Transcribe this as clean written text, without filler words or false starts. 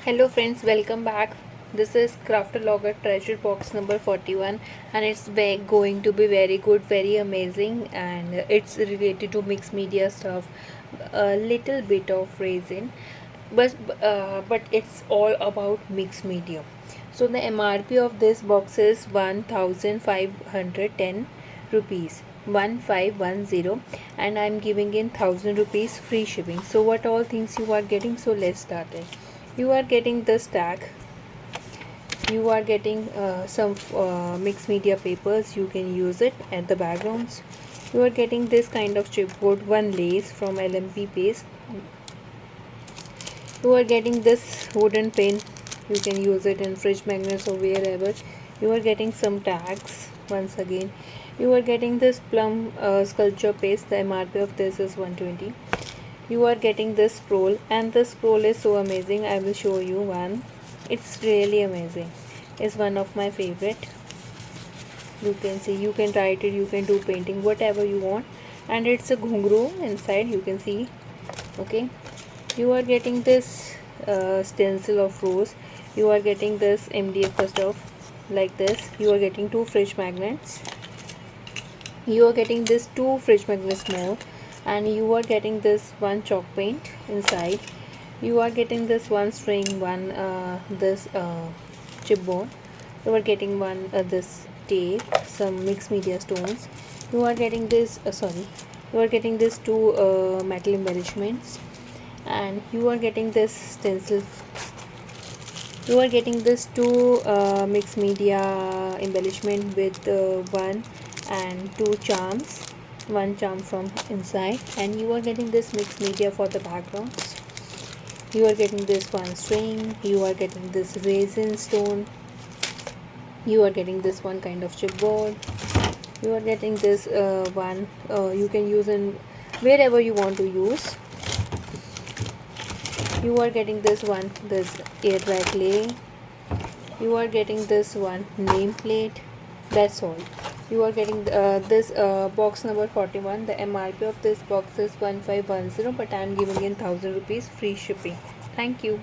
Hello friends, welcome back. This is CRAFTOLOGER treasure box number 41 and it's going to be very good, very amazing, and it's related to mixed media stuff, a little bit of resin, but it's all about mixed media. So the MRP of this box is 1510 rupees, 1510, and I'm giving in 1000 rupees free shipping. So what all things you are getting? So let's start it. You are getting this tag, you are getting some mixed media papers, you can use it at the backgrounds. You are getting this kind of chipboard, one lace from LMP paste. You are getting this wooden pen, you can use it in fridge magnets or wherever. You are getting some tags once again. You are getting this plum sculpture paste, the MRP of this is 120. You are getting this scroll, and this scroll is so amazing. I will show you one. It's really amazing. It's one of my favorite. You can see, you can write it, you can do painting, whatever you want, and it's a ghungru inside, you can see. Okay, you are getting this stencil of rose. You are getting this MDF first off like this. You are getting two fridge magnets. You are getting this two fridge magnets more, and you are getting this one chalk paint inside. You are getting this one string, one this chipboard. You are getting one this tape, some mixed media stones. You are getting this you are getting this two metal embellishments, and you are getting this stencil. You are getting this two mixed media embellishment with one and two charms, one charm from inside, and you are getting this mixed media for the backgrounds. You are getting this one string. You are getting this resin stone. You are getting this one kind of chipboard. You are getting this one you can use in wherever you want to use. You are getting this one, this air dry clay. You are getting this one nameplate. That's all. You are getting this box number 41. The MRP of this box is 1510, but I am giving in 1000 rupees free shipping. Thank you.